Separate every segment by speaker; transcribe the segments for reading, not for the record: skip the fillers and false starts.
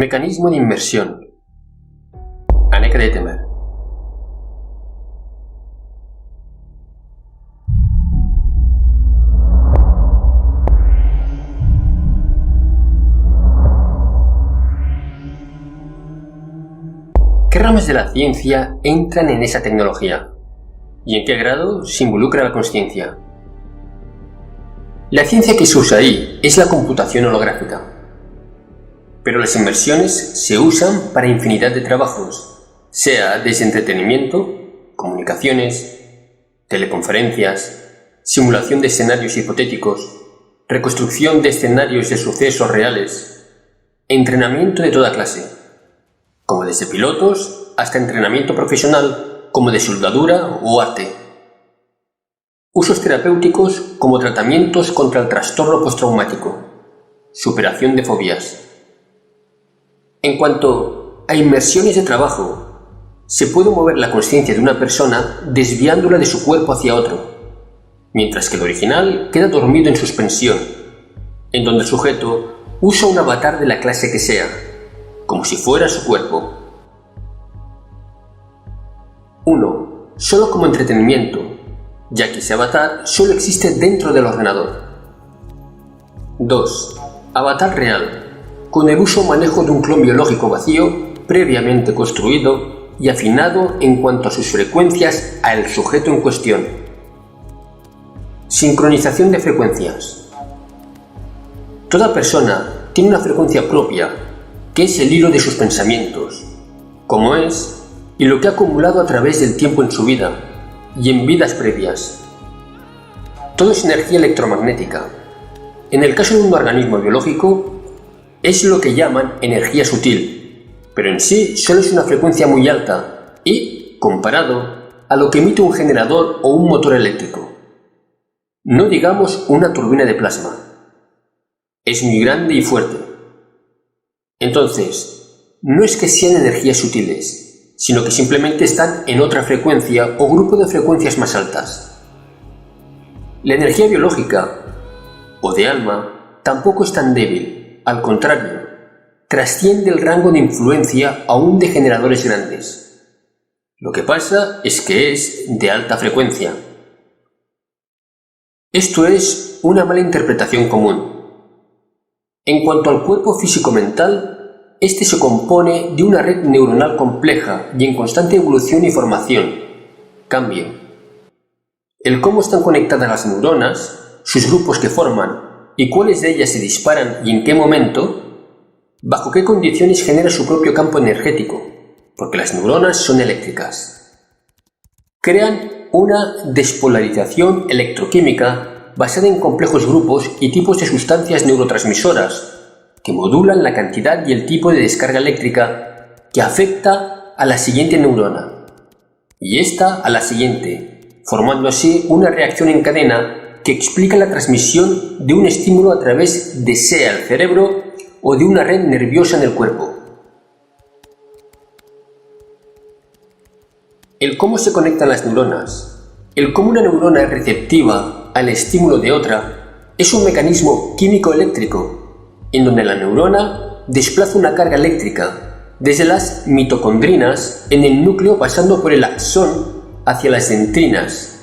Speaker 1: Mecanismo de inmersión. Anneke de Temer. ¿Qué ramas de la ciencia entran en esa tecnología? ¿Y en qué grado se involucra la consciencia? La ciencia que se usa ahí es la computación holográfica. Pero las inmersiones se usan para infinidad de trabajos, sea desde entretenimiento, comunicaciones, teleconferencias, simulación de escenarios hipotéticos, reconstrucción de escenarios de sucesos reales, entrenamiento de toda clase, como desde pilotos hasta entrenamiento profesional como de soldadura o arte. Usos terapéuticos como tratamientos contra el trastorno postraumático, superación de fobias. En cuanto a inmersiones de trabajo, se puede mover la consciencia de una persona desviándola de su cuerpo hacia otro, mientras que el original queda dormido en suspensión, en donde el sujeto usa un avatar de la clase que sea, como si fuera su cuerpo. 1. Solo como entretenimiento, ya que ese avatar solo existe dentro del ordenador. 2. Avatar real, con el uso o manejo de un clon biológico vacío, previamente construido y afinado en cuanto a sus frecuencias al sujeto en cuestión. Sincronización de frecuencias. Toda persona tiene una frecuencia propia, que es el hilo de sus pensamientos, cómo es y lo que ha acumulado a través del tiempo en su vida y en vidas previas. Todo es energía electromagnética. En el caso de un organismo biológico, es lo que llaman energía sutil, pero en sí solo es una frecuencia muy alta y, comparado a lo que emite un generador o un motor eléctrico, no digamos una turbina de plasma, es muy grande y fuerte. Entonces, no es que sean energías sutiles, sino que simplemente están en otra frecuencia o grupo de frecuencias más altas. La energía biológica, o de alma, tampoco es tan débil. Al contrario, trasciende el rango de influencia aún de generadores grandes. Lo que pasa es que es de alta frecuencia. Esto es una mala interpretación común. En cuanto al cuerpo físico-mental, este se compone de una red neuronal compleja y en constante evolución y formación, cambio. El cómo están conectadas las neuronas, sus grupos que forman, y cuáles de ellas se disparan y en qué momento, bajo qué condiciones genera su propio campo energético, porque las neuronas son eléctricas. Crean una despolarización electroquímica basada en complejos grupos y tipos de sustancias neurotransmisoras que modulan la cantidad y el tipo de descarga eléctrica que afecta a la siguiente neurona y esta a la siguiente, formando así una reacción en cadena que explica la transmisión de un estímulo a través de sea el cerebro o de una red nerviosa en el cuerpo. El cómo se conectan las neuronas, el cómo una neurona es receptiva al estímulo de otra, es un mecanismo químico-eléctrico, en donde la neurona desplaza una carga eléctrica desde las mitocondrinas en el núcleo pasando por el axón hacia las dendrinas,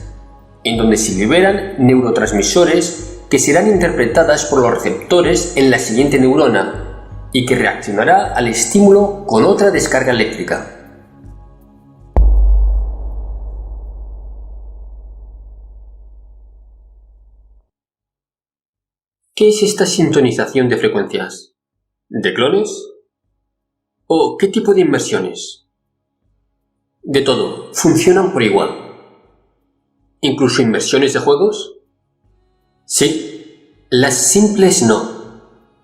Speaker 1: en donde se liberan neurotransmisores que serán interpretadas por los receptores en la siguiente neurona y que reaccionará al estímulo con otra descarga eléctrica. ¿Qué es esta sintonización de frecuencias? ¿De clones? ¿O qué tipo de inmersiones? De todo, funcionan por igual. ¿Incluso inmersiones de juegos? Sí, las simples no,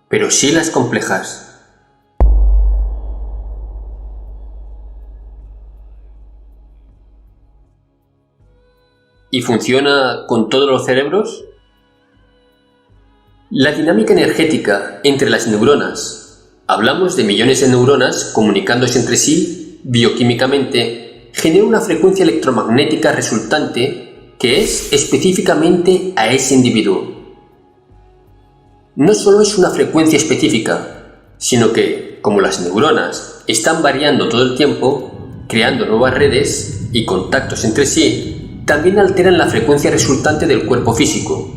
Speaker 1: pero sí las complejas. ¿Y funciona con todos los cerebros? La dinámica energética entre las neuronas, hablamos de millones de neuronas comunicándose entre sí bioquímicamente, genera una frecuencia electromagnética resultante que es específicamente a ese individuo. No solo es una frecuencia específica, sino que, como las neuronas están variando todo el tiempo, creando nuevas redes y contactos entre sí, también alteran la frecuencia resultante del cuerpo físico,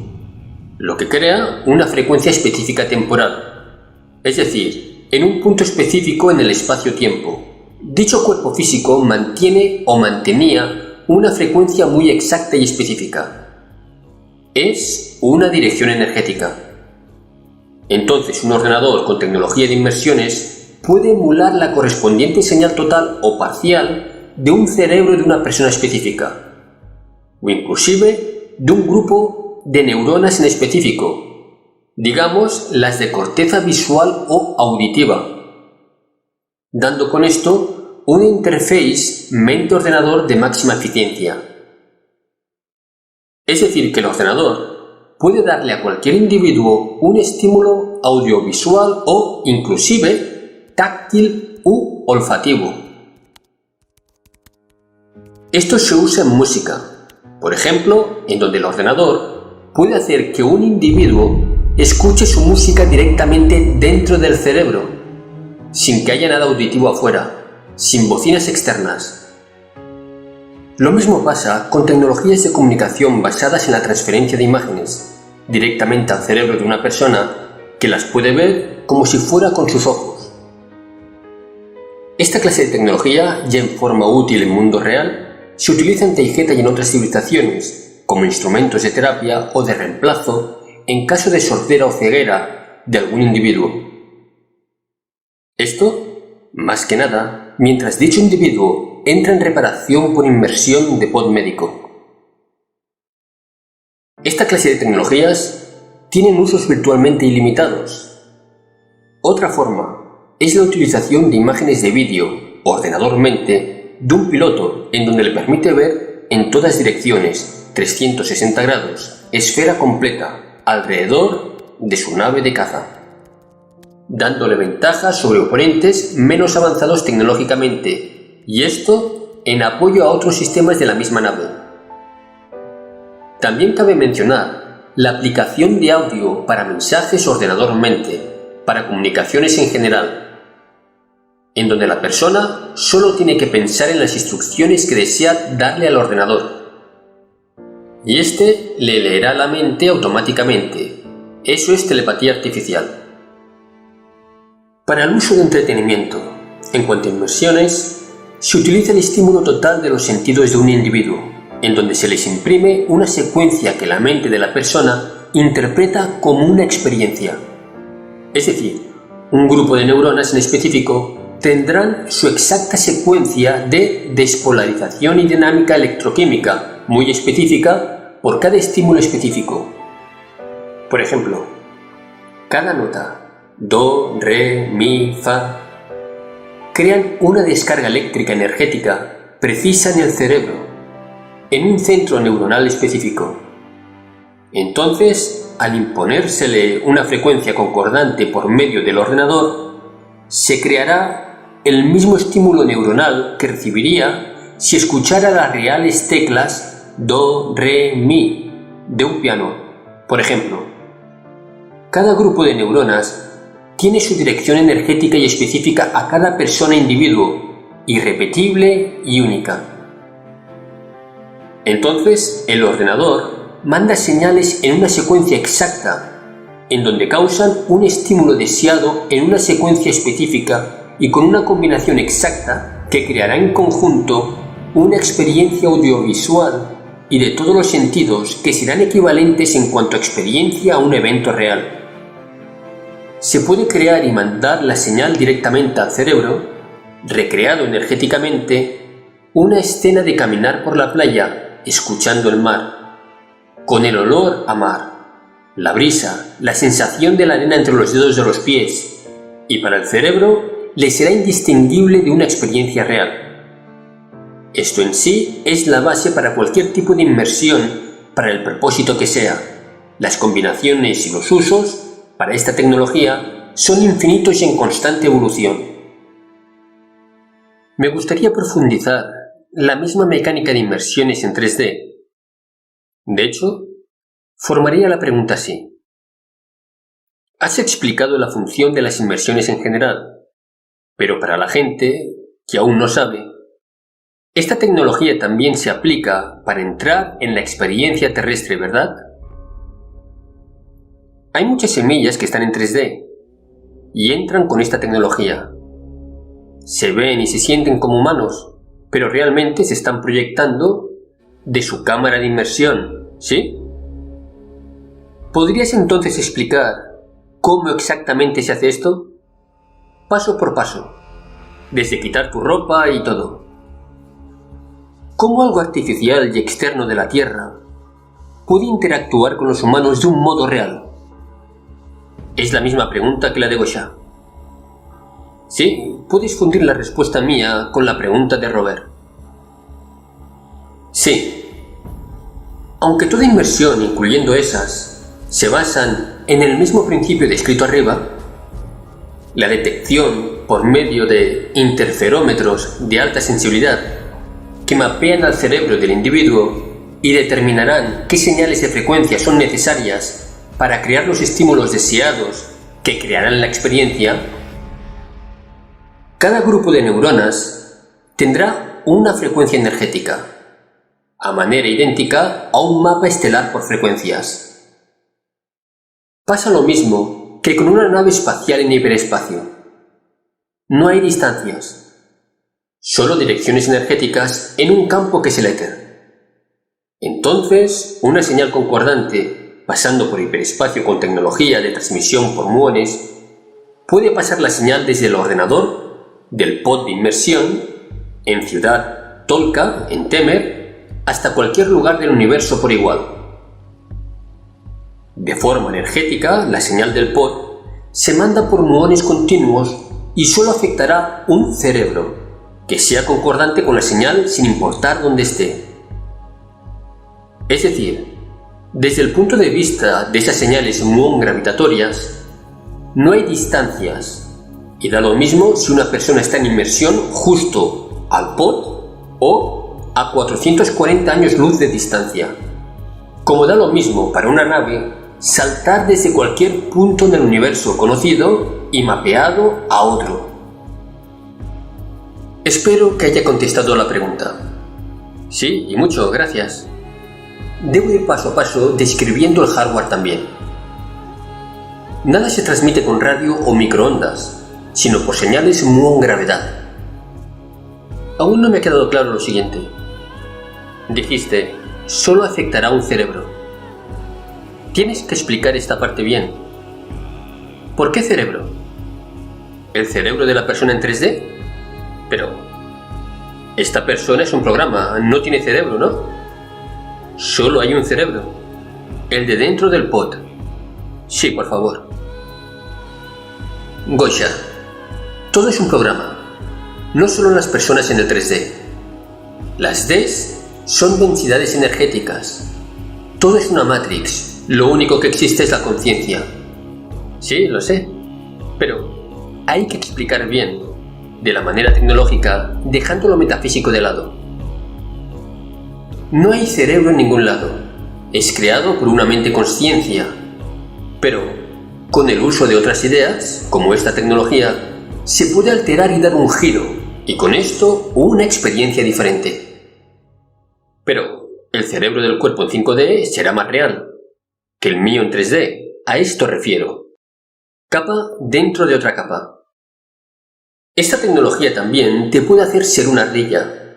Speaker 1: lo que crea una frecuencia específica temporal, es decir, en un punto específico en el espacio-tiempo. Dicho cuerpo físico mantiene o mantenía una frecuencia muy exacta y específica. Es una dirección energética. Entonces, un ordenador con tecnología de inmersiones puede emular la correspondiente señal total o parcial de un cerebro de una persona específica, o inclusive de un grupo de neuronas en específico, digamos las de corteza visual o auditiva, dando con esto una interface mente-ordenador de máxima eficiencia. Es decir, que el ordenador puede darle a cualquier individuo un estímulo audiovisual o inclusive táctil u olfativo. Esto se usa en música, por ejemplo, en donde el ordenador puede hacer que un individuo escuche su música directamente dentro del cerebro, sin que haya nada auditivo afuera, sin bocinas externas. Lo mismo pasa con tecnologías de comunicación basadas en la transferencia de imágenes directamente al cerebro de una persona que las puede ver como si fuera con sus ojos. Esta clase de tecnología, ya en forma útil en mundo real, se utiliza en Taijeta y en otras civilizaciones como instrumentos de terapia o de reemplazo en caso de sordera o ceguera de algún individuo. Esto, más que nada, mientras dicho individuo entra en reparación por inmersión de pod médico. Esta clase de tecnologías tienen usos virtualmente ilimitados. Otra forma es la utilización de imágenes de vídeo, ordenador-mente, de un piloto en donde le permite ver en todas direcciones, 360 grados, esfera completa, alrededor de su nave de caza, dándole ventajas sobre oponentes menos avanzados tecnológicamente, y esto en apoyo a otros sistemas de la misma nave. También cabe mencionar la aplicación de audio para mensajes ordenador-mente, para comunicaciones en general, en donde la persona solo tiene que pensar en las instrucciones que desea darle al ordenador, y éste le leerá la mente automáticamente. Eso es telepatía artificial. Para el uso de entretenimiento, en cuanto a inmersiones, se utiliza el estímulo total de los sentidos de un individuo, en donde se les imprime una secuencia que la mente de la persona interpreta como una experiencia. Es decir, un grupo de neuronas en específico tendrán su exacta secuencia de despolarización y dinámica electroquímica muy específica por cada estímulo específico. Por ejemplo, cada nota, do, re, mi, fa, crean una descarga eléctrica energética precisa en el cerebro, en un centro neuronal específico. Entonces, al imponérsele una frecuencia concordante por medio del ordenador, se creará el mismo estímulo neuronal que recibiría si escuchara las reales teclas do, re, mi de un piano. Por ejemplo, cada grupo de neuronas tiene su dirección energética y específica a cada persona individuo, irrepetible y única. Entonces, el ordenador manda señales en una secuencia exacta, en donde causan un estímulo deseado en una secuencia específica y con una combinación exacta que creará en conjunto una experiencia audiovisual y de todos los sentidos que serán equivalentes en cuanto a experiencia a un evento real. Se puede crear y mandar la señal directamente al cerebro, recreado energéticamente, una escena de caminar por la playa escuchando el mar, con el olor a mar, la brisa, la sensación de la arena entre los dedos de los pies, y para el cerebro le será indistinguible de una experiencia real. Esto en sí es la base para cualquier tipo de inmersión para el propósito que sea. Las combinaciones y los usos para esta tecnología son infinitos y en constante evolución. Me gustaría profundizar la misma mecánica de inmersiones en 3D. De hecho, formaría la pregunta así. Has explicado la función de las inmersiones en general, Pero para la gente que aún no sabe, esta tecnología también se aplica para entrar en la experiencia terrestre, ¿verdad? Hay muchas semillas que están en 3D y entran con esta tecnología. Se ven y se sienten como humanos, pero realmente se están proyectando de su cámara de inmersión, ¿sí? ¿Podrías entonces explicar cómo exactamente se hace esto? Paso por paso, desde quitar tu ropa y todo. ¿Cómo algo artificial y externo de la Tierra puede interactuar con los humanos de un modo real? Es la misma pregunta que la de Gosha. Sí, puedes fundir la respuesta mía con la pregunta de Robert. Sí. Aunque toda inmersión, incluyendo esas, se basan en el mismo principio descrito arriba, la detección por medio de interferómetros de alta sensibilidad que mapean al cerebro del individuo y determinarán qué señales de frecuencia son necesarias para crear los estímulos deseados que crearán la experiencia, cada grupo de neuronas tendrá una frecuencia energética, a manera idéntica a un mapa estelar por frecuencias. Pasa lo mismo que con una nave espacial en hiperespacio. No hay distancias, solo direcciones energéticas en un campo que es el éter. Entonces, una señal concordante, pasando por hiperespacio con tecnología de transmisión por muones, puede pasar la señal desde el ordenador del pod de inmersión en Ciudad Tolka, en Temer, hasta cualquier lugar del universo por igual. De forma energética, la señal del pod se manda por muones continuos y solo afectará un cerebro, que sea concordante con la señal sin importar dónde esté. Es decir, desde el punto de vista de esas señales muón gravitatorias, no hay distancias, y da lo mismo si una persona está en inmersión justo al pod o a 440 años luz de distancia. Como da lo mismo para una nave saltar desde cualquier punto del universo conocido y mapeado a otro. Espero que haya contestado la pregunta. Sí, y mucho, gracias. Debo ir paso a paso describiendo el hardware también. Nada se transmite con radio o microondas, sino por señales muón gravedad. Aún no me ha quedado claro lo siguiente. Dijiste, solo afectará a un cerebro. Tienes que explicar esta parte bien. ¿Por qué cerebro? ¿El cerebro de la persona en 3D? Pero esta persona es un programa, no tiene cerebro, ¿no? Solo hay un cerebro, el de dentro del pod. Sí, por favor. Gosha, todo es un programa, no solo las personas en el 3D. Las Ds son densidades energéticas. Todo es una matrix, lo único que existe es la conciencia. Sí, lo sé, pero hay que explicar bien, de la manera tecnológica, dejando lo metafísico de lado. No hay cerebro en ningún lado, es creado por una mente consciencia, pero con el uso de otras ideas, como esta tecnología, se puede alterar y dar un giro, y con esto una experiencia diferente. Pero el cerebro del cuerpo en 5D será más real que el mío en 3D, a esto refiero. Capa dentro de otra capa. Esta tecnología también te puede hacer ser una ardilla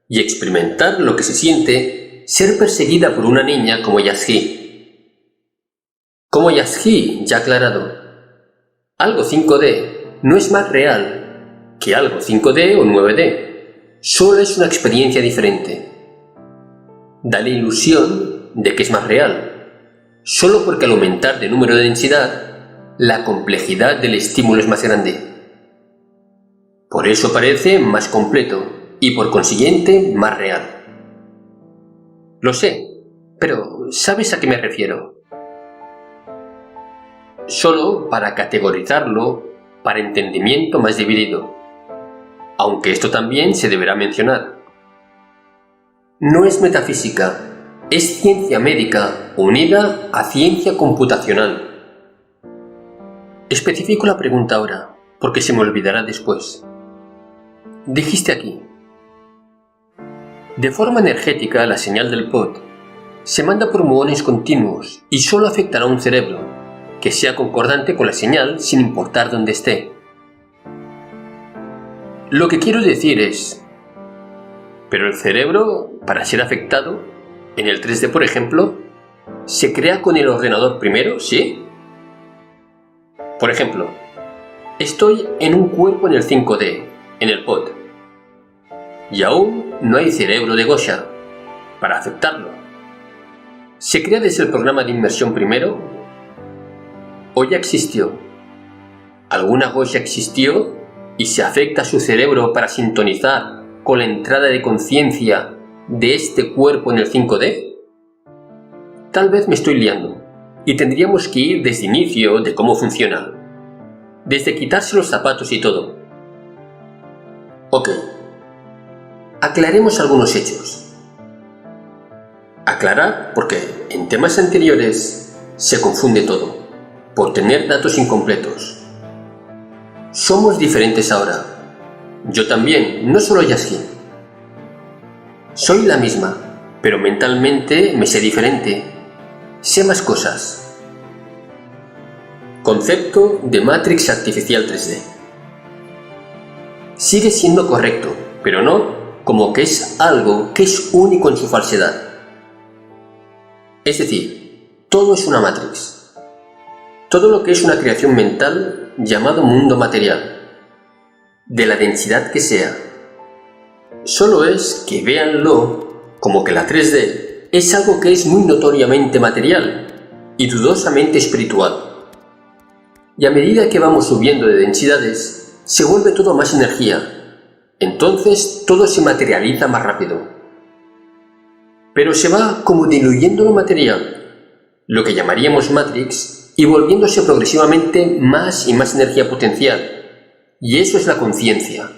Speaker 1: y experimentar lo que se siente ser perseguida por una niña como Yazhi. Como Yazhi ya aclarado, algo 5D no es más real que algo 5D o 9D, solo es una experiencia diferente. Da la ilusión de que es más real, solo porque al aumentar de número de densidad, la complejidad del estímulo es más grande. Por eso parece más completo y por consiguiente más real. Lo sé, pero ¿sabes a qué me refiero? Solo para categorizarlo para entendimiento más dividido, aunque esto también se deberá mencionar. No es metafísica, es ciencia médica unida a ciencia computacional. Especifico la pregunta ahora. porque se me olvidará después. Dijiste aquí: de forma energética, la señal del pod se manda por muones continuos y solo afectará a un cerebro que sea concordante con la señal sin importar dónde esté. Lo que quiero decir es: pero el cerebro, para ser afectado, en el 3D por ejemplo, ¿se crea con el ordenador primero? ¿Sí? Por ejemplo, estoy en un cuerpo en el 5D, en el pod, y aún no hay cerebro de Gosha para aceptarlo. ¿Se crea desde el programa de inmersión primero? ¿O ya existió? ¿Alguna Gosha existió y se afecta a su cerebro para sintonizar con la entrada de conciencia de este cuerpo en el 5D? Tal vez me estoy liando y tendríamos que ir desde el inicio de cómo funciona, desde quitarse los zapatos y todo. Ok, aclaremos algunos hechos. Aclarar porque en temas anteriores se confunde todo, por tener datos incompletos. Somos diferentes ahora. Yo también, no solo Yashin. Soy la misma, pero mentalmente me sé diferente. Sé más cosas. Concepto de Matrix artificial 3D. Sigue siendo correcto, pero no como que es algo que es único en su falsedad. Es decir, todo es una Matrix. Todo lo que es una creación mental llamado mundo material, de la densidad que sea. Solo es que véanlo como que la 3D es algo que es muy notoriamente material y dudosamente espiritual. Y a medida que vamos subiendo de densidades, se vuelve todo más energía. Entonces todo se materializa más rápido. Pero se va como diluyendo lo material, lo que llamaríamos Matrix, y volviéndose progresivamente más y más energía potencial. Y eso es la conciencia.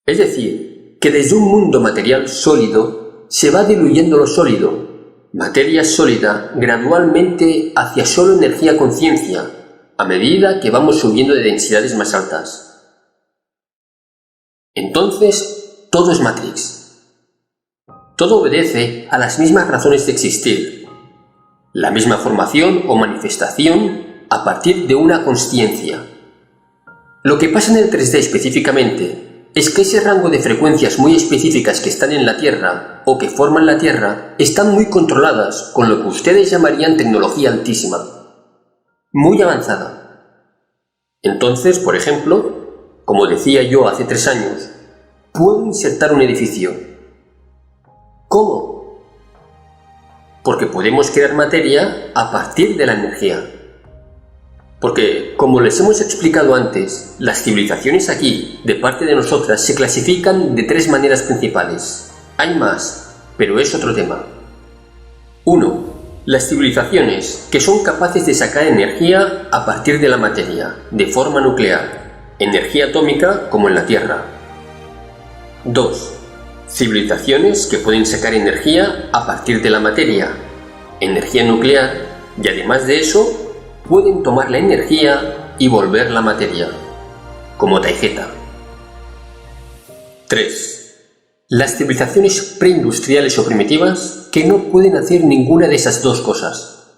Speaker 1: Es decir, que desde un mundo material sólido se va diluyendo lo sólido, materia sólida, gradualmente hacia solo energía conciencia, a medida que vamos subiendo de densidades más altas. Entonces, todo es Matrix. Todo obedece a las mismas razones de existir, la misma formación o manifestación a partir de una consciencia. Lo que pasa en el 3D específicamente es que ese rango de frecuencias muy específicas que están en la Tierra o que forman la Tierra están muy controladas con lo que ustedes llamarían tecnología altísima, muy avanzada. Entonces, por ejemplo, como decía yo hace 3 años, puedo insertar un edificio. ¿Cómo? Porque podemos crear materia a partir de la energía. Porque, como les hemos explicado antes, las civilizaciones aquí, de parte de nosotras, se clasifican de 3 maneras principales. Hay más, pero es otro tema. 1. Las civilizaciones que son capaces de sacar energía a partir de la materia, de forma nuclear, energía atómica como en la Tierra. 2. Civilizaciones que pueden sacar energía a partir de la materia, energía nuclear, y además de eso, pueden tomar la energía y volverla materia, como Taigeta. 3. Las civilizaciones preindustriales o primitivas que no pueden hacer ninguna de esas dos cosas.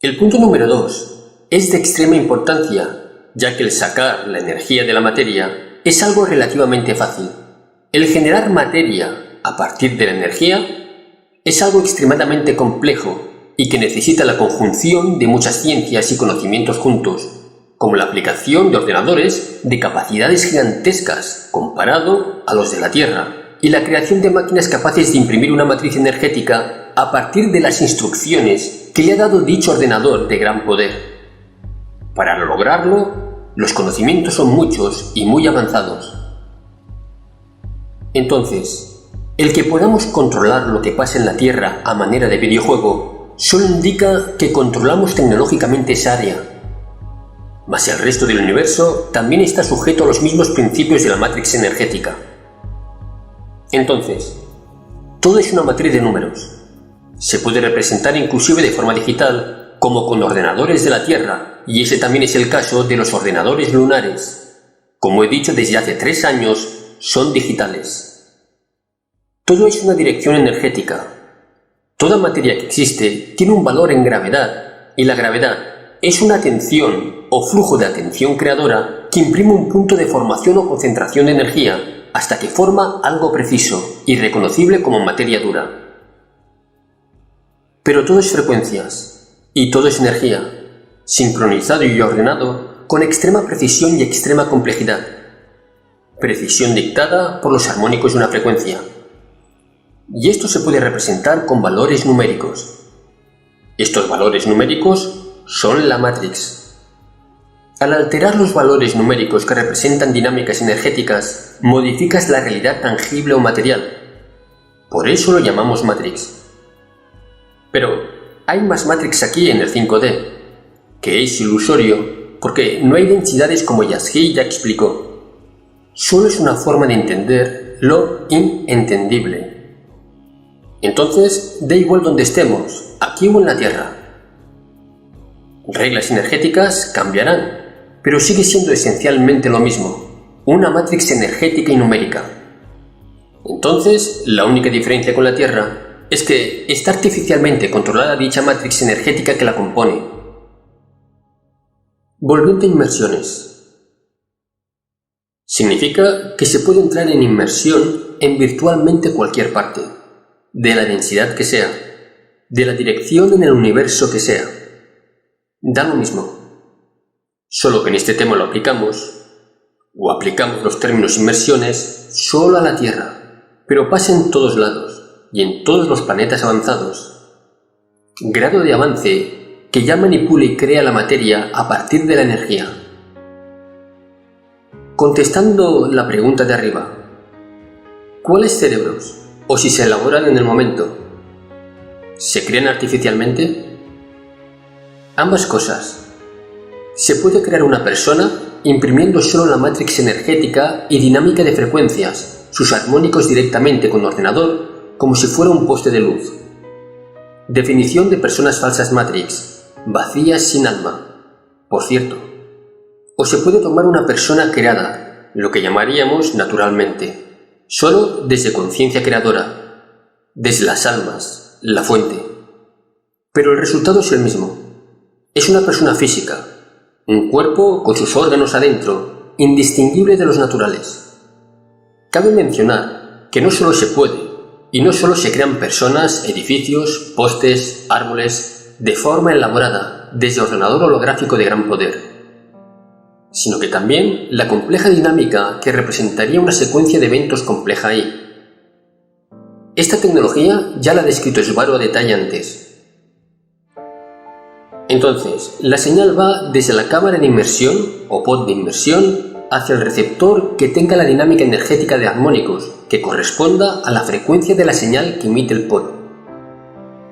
Speaker 1: El punto número 2 es de extrema importancia, ya que el sacar la energía de la materia es algo relativamente fácil. El generar materia a partir de la energía es algo extremadamente complejo y que necesita la conjunción de muchas ciencias y conocimientos juntos, como la aplicación de ordenadores de capacidades gigantescas comparado a los de la Tierra, y la creación de máquinas capaces de imprimir una matriz energética a partir de las instrucciones que le ha dado dicho ordenador de gran poder. Para lograrlo, los conocimientos son muchos y muy avanzados. Entonces, el que podamos controlar lo que pasa en la Tierra a manera de videojuego solo indica que controlamos tecnológicamente esa área. Mas el resto del universo también está sujeto a los mismos principios de la Matrix energética. Entonces, todo es una matriz de números. Se puede representar inclusive de forma digital como con ordenadores de la Tierra, y ese también es el caso de los ordenadores lunares. Como he dicho desde hace 3 años, son digitales. Todo es una dirección energética. Toda materia que existe tiene un valor en gravedad, y la gravedad es una atención o flujo de atención creadora que imprime un punto de formación o concentración de energía hasta que forma algo preciso y reconocible como materia dura. Pero todo es frecuencias, y todo es energía, sincronizado y ordenado con extrema precisión y extrema complejidad. Precisión dictada por los armónicos de una frecuencia. Y esto se puede representar con valores numéricos. Estos valores numéricos son la Matrix. Al alterar los valores numéricos que representan dinámicas energéticas, modificas la realidad tangible o material. Por eso lo llamamos Matrix. Pero hay más Matrix aquí en el 5D, que es ilusorio porque no hay densidades como Yasky ya explicó. Solo es una forma de entender lo inentendible. Entonces, da igual donde estemos, aquí o en la Tierra. Reglas energéticas cambiarán, pero sigue siendo esencialmente lo mismo, una matrix energética y numérica. Entonces, la única diferencia con la Tierra es que está artificialmente controlada dicha matrix energética que la compone. Volviendo a inmersiones. Significa que se puede entrar en inmersión en virtualmente cualquier parte, de la densidad que sea, de la dirección en el universo que sea. Da lo mismo. Solo que en este tema lo aplicamos los términos inmersiones solo a la Tierra, pero pasa en todos lados y en todos los planetas avanzados. Grado de avance que ya manipula y crea la materia a partir de la energía. Contestando la pregunta de arriba, ¿cuáles cerebros, o si se elaboran en el momento, se crean artificialmente? Ambas cosas. Se puede crear una persona imprimiendo solo la matrix energética y dinámica de frecuencias, sus armónicos directamente con ordenador, como si fuera un poste de luz. Definición de personas falsas matrix, vacías sin alma, por cierto. O se puede tomar una persona creada, lo que llamaríamos naturalmente, solo desde conciencia creadora, desde las almas, la fuente. Pero el resultado es el mismo. Es una persona física, un cuerpo con sus órganos adentro, indistinguible de los naturales. Cabe mencionar que no solo se puede, y no solo se crean personas, edificios, postes, árboles, de forma elaborada, desde ordenador holográfico de gran poder, sino que también la compleja dinámica que representaría una secuencia de eventos compleja ahí. Esta tecnología ya la ha descrito Svaro a detalle antes. Entonces, la señal va desde la cámara de inmersión o pod de inmersión hacia el receptor que tenga la dinámica energética de armónicos que corresponda a la frecuencia de la señal que emite el pod.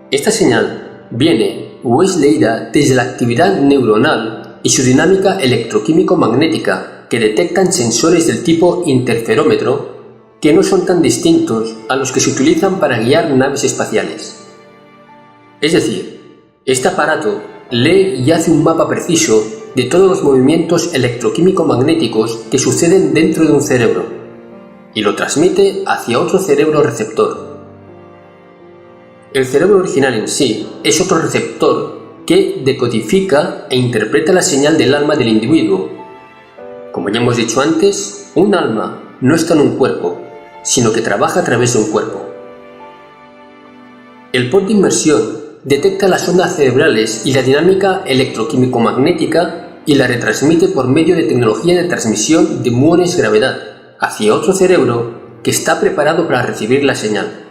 Speaker 1: Esta señal viene o es leída desde la actividad neuronal y su dinámica electroquímico-magnética que detectan sensores del tipo interferómetro que no son tan distintos a los que se utilizan para guiar naves espaciales. Es decir, este aparato lee y hace un mapa preciso de todos los movimientos electroquímico-magnéticos que suceden dentro de un cerebro y lo transmite hacia otro cerebro receptor. El cerebro original en sí es otro receptor que decodifica e interpreta la señal del alma del individuo. Como ya hemos dicho antes, un alma no está en un cuerpo, sino que trabaja a través de un cuerpo. El pod de inmersión detecta las ondas cerebrales y la dinámica electroquímico-magnética y la retransmite por medio de tecnología de transmisión de muones gravedad hacia otro cerebro que está preparado para recibir la señal.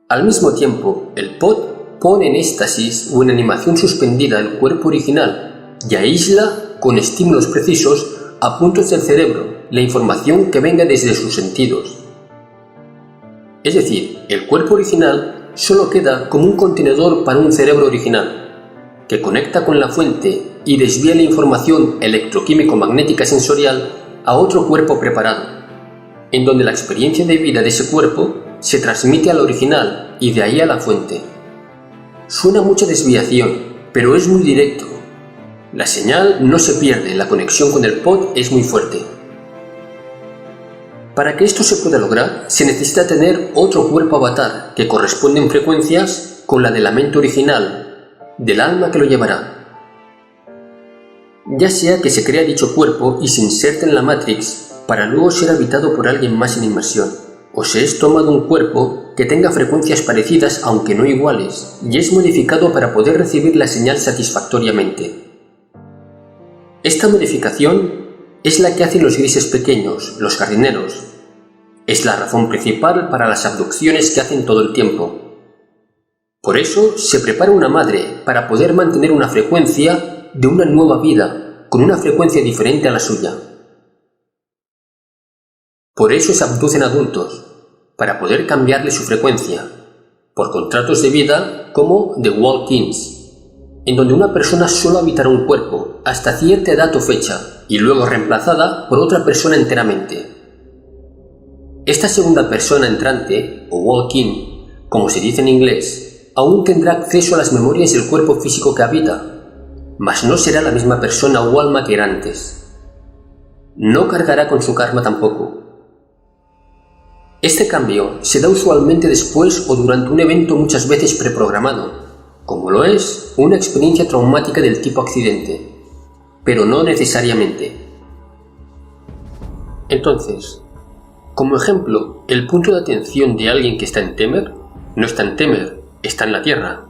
Speaker 1: Al mismo tiempo, el pod pone en éxtasis o en animación suspendida el cuerpo original y aísla con estímulos precisos a puntos del cerebro la información que venga desde sus sentidos. Es decir, el cuerpo original solo queda como un contenedor para un cerebro original, que conecta con la fuente y desvía la información electroquímico-magnética sensorial a otro cuerpo preparado, en donde la experiencia de vida de ese cuerpo se transmite al original y de ahí a la fuente. Suena mucha desviación, pero es muy directo. La señal no se pierde, la conexión con el pod es muy fuerte. Para que esto se pueda lograr, se necesita tener otro cuerpo avatar que corresponde en frecuencias con la de la mente original, del alma que lo llevará. Ya sea que se crea dicho cuerpo y se inserte en la Matrix para luego ser habitado por alguien más en inmersión, o se es tomado un cuerpo que tenga frecuencias parecidas aunque no iguales y es modificado para poder recibir la señal satisfactoriamente. Esta modificación es la que hacen los grises pequeños, los jardineros. Es la razón principal para las abducciones que hacen todo el tiempo. Por eso se prepara una madre para poder mantener una frecuencia de una nueva vida, con una frecuencia diferente a la suya. Por eso se abducen adultos, para poder cambiarle su frecuencia, por contratos de vida como The Walk-ins, en donde una persona solo habitará un cuerpo hasta cierta edad o fecha y luego reemplazada por otra persona enteramente. Esta segunda persona entrante, o walk-in, como se dice en inglés, aún tendrá acceso a las memorias del cuerpo físico que habita, mas no será la misma persona o alma que era antes. No cargará con su karma tampoco. Este cambio se da usualmente después o durante un evento muchas veces preprogramado, como lo es una experiencia traumática del tipo accidente, pero no necesariamente. Entonces, como ejemplo, el punto de atención de alguien que está en Temer no está en Temer, está en la Tierra.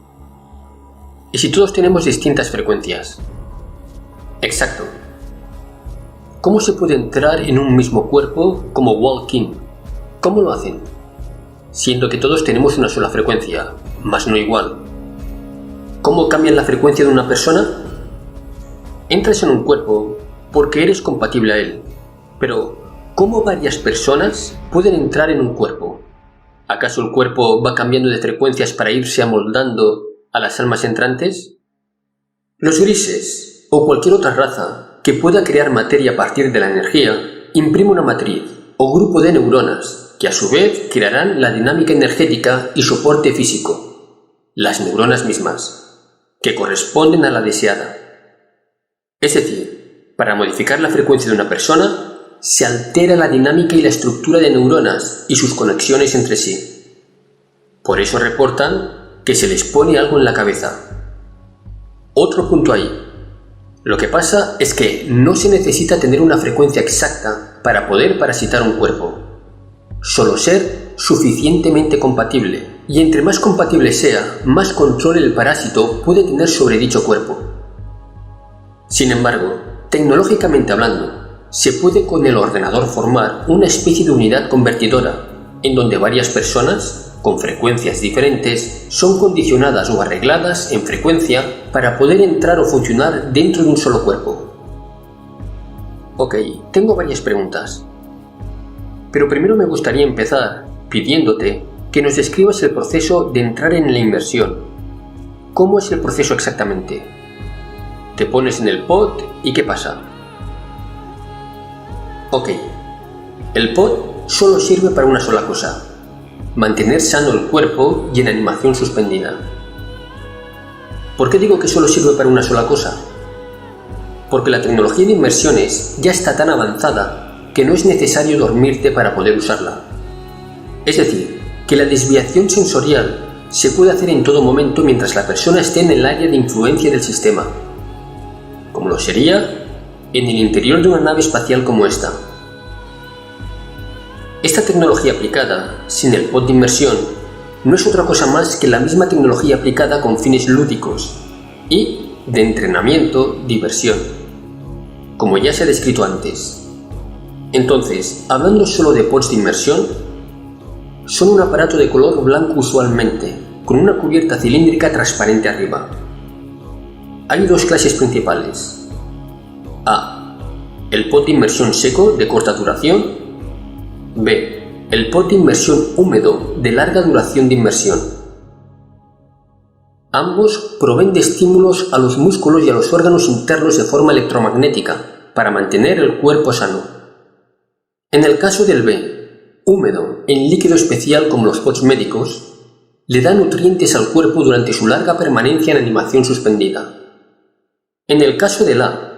Speaker 1: ¿Y si todos tenemos distintas frecuencias? Exacto. ¿Cómo se puede entrar en un mismo cuerpo como walk-in? ¿Cómo lo hacen? Siendo que todos tenemos una sola frecuencia, mas no igual. ¿Cómo cambian la frecuencia de una persona? Entras en un cuerpo porque eres compatible a él, pero ¿cómo varias personas pueden entrar en un cuerpo? ¿Acaso el cuerpo va cambiando de frecuencias para irse amoldando a las almas entrantes? Los grises, o cualquier otra raza que pueda crear materia a partir de la energía, imprime una matriz o grupo de neuronas que a su vez crearán la dinámica energética y soporte físico, las neuronas mismas, que corresponden a la deseada. Es decir, para modificar la frecuencia de una persona, se altera la dinámica y la estructura de neuronas y sus conexiones entre sí. Por eso reportan que se les pone algo en la cabeza. Otro punto ahí. Lo que pasa es que no se necesita tener una frecuencia exacta para poder parasitar un cuerpo. Solo ser suficientemente compatible, y entre más compatible sea, más control el parásito puede tener sobre dicho cuerpo. Sin embargo, tecnológicamente hablando, se puede con el ordenador formar una especie de unidad convertidora, en donde varias personas, con frecuencias diferentes, son condicionadas o arregladas en frecuencia para poder entrar o funcionar dentro de un solo cuerpo. Ok, tengo varias preguntas. Pero primero me gustaría empezar pidiéndote que nos describas el proceso de entrar en la inmersión. ¿Cómo es el proceso exactamente? Te pones en el pod y ¿qué pasa? Ok, el pod solo sirve para una sola cosa: mantener sano el cuerpo y en animación suspendida. ¿Por qué digo que solo sirve para una sola cosa? Porque la tecnología de inmersiones ya está tan avanzada que no es necesario dormirte para poder usarla. Es decir, que la desviación sensorial se puede hacer en todo momento mientras la persona esté en el área de influencia del sistema, como lo sería en el interior de una nave espacial como esta. Esta tecnología aplicada, sin el pod de inmersión, no es otra cosa más que la misma tecnología aplicada con fines lúdicos y de entrenamiento, diversión, como ya se ha descrito antes. Entonces, hablando solo de pods de inmersión, son un aparato de color blanco usualmente, con una cubierta cilíndrica transparente arriba. Hay dos clases principales. A. El pod de inmersión seco de corta duración. B. El pod de inmersión húmedo de larga duración de inmersión. Ambos proveen de estímulos a los músculos y a los órganos internos de forma electromagnética para mantener el cuerpo sano. En el caso del B, húmedo en líquido especial como los pods médicos, le da nutrientes al cuerpo durante su larga permanencia en animación suspendida. En el caso del A,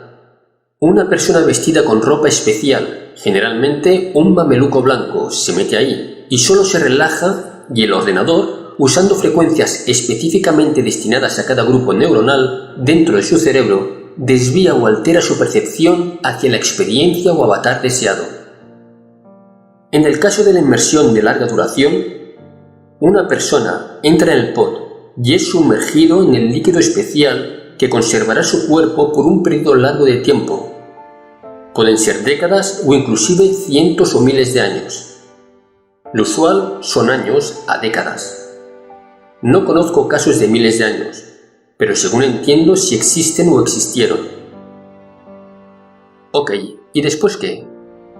Speaker 1: una persona vestida con ropa especial, generalmente un mameluco blanco, se mete ahí y solo se relaja y el ordenador, usando frecuencias específicamente destinadas a cada grupo neuronal dentro de su cerebro, desvía o altera su percepción hacia la experiencia o avatar deseado. En el caso de la inmersión de larga duración, una persona entra en el pod y es sumergido en el líquido especial que conservará su cuerpo por un periodo largo de tiempo. Pueden ser décadas o inclusive cientos o miles de años. Lo usual son años a décadas. No conozco casos de miles de años, pero según entiendo sí existen o existieron. Ok, ¿y después qué?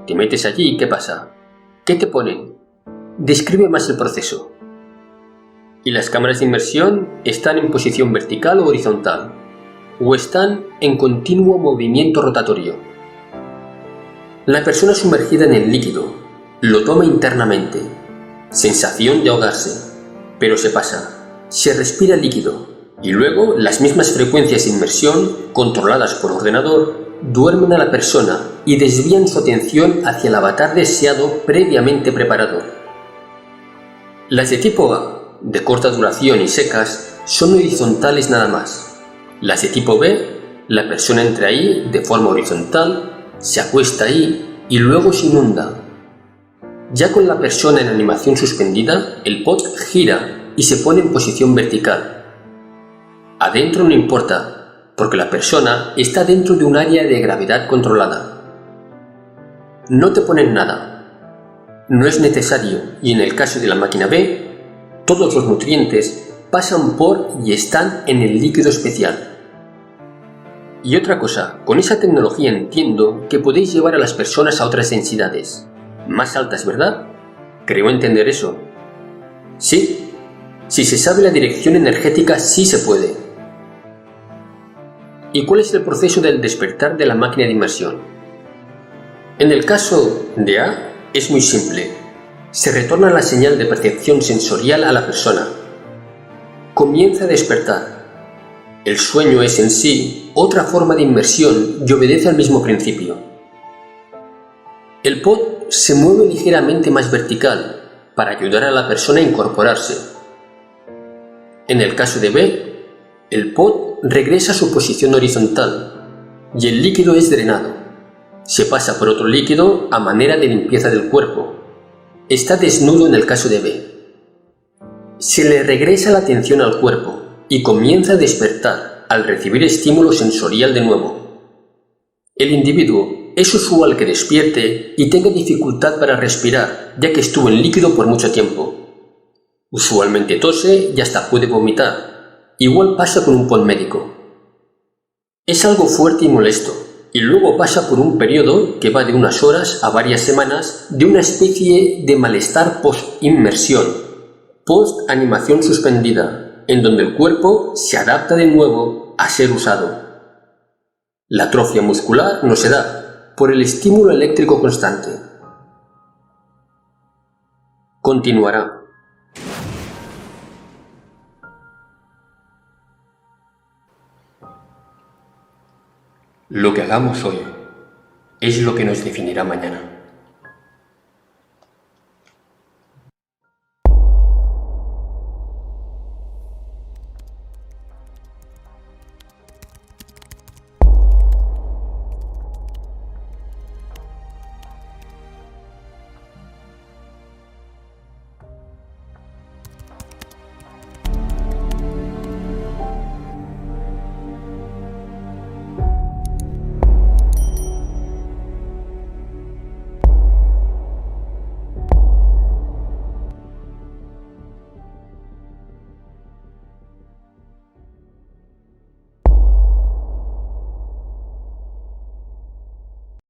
Speaker 1: ¿Te metes allí y qué pasa? ¿Qué te ponen? Describe más el proceso. ¿Y las cámaras de inmersión están en posición vertical o horizontal? ¿O están en continuo movimiento rotatorio? La persona sumergida en el líquido lo toma internamente. Sensación de ahogarse. Pero se pasa. Se respira líquido. Y luego las mismas frecuencias de inmersión, controladas por ordenador, duermen a la persona y desvían su atención hacia el avatar deseado previamente preparado. Las de tipo A, de corta duración y secas, son horizontales nada más. Las de tipo B, la persona entra ahí de forma horizontal, se acuesta ahí y luego se inunda. Ya con la persona en animación suspendida, el pod gira y se pone en posición vertical. Adentro no importa, porque la persona está dentro de un área de gravedad controlada. No te ponen nada. No es necesario y en el caso de la máquina B, todos los nutrientes pasan por y están en el líquido especial. Y otra cosa, con esa tecnología entiendo que podéis llevar a las personas a otras densidades. Más altas, ¿verdad? Creo entender eso. Sí, si se sabe la dirección energética sí se puede. ¿Y cuál es el proceso del despertar de la máquina de inmersión? En el caso de A, es muy simple. Se retorna la señal de percepción sensorial a la persona. Comienza a despertar. El sueño es en sí otra forma de inmersión y obedece al mismo principio. El pod se mueve ligeramente más vertical para ayudar a la persona a incorporarse. En el caso de B, el pod regresa a su posición horizontal y el líquido es drenado. Se pasa por otro líquido a manera de limpieza del cuerpo. Está desnudo en el caso de B. Se le regresa la atención al cuerpo y comienza a despertar al recibir estímulo sensorial de nuevo. El individuo es usual que despierte y tenga dificultad para respirar, ya que estuvo en líquido por mucho tiempo. Usualmente tose y hasta puede vomitar. Igual pasa con un pod médico. Es algo fuerte y molesto, y luego pasa por un periodo que va de unas horas a varias semanas de una especie de malestar post-inmersión, post-animación suspendida, en donde el cuerpo se adapta de nuevo a ser usado. La atrofia muscular no se da por el estímulo eléctrico constante. Continuará. Lo que hagamos hoy es lo que nos definirá mañana.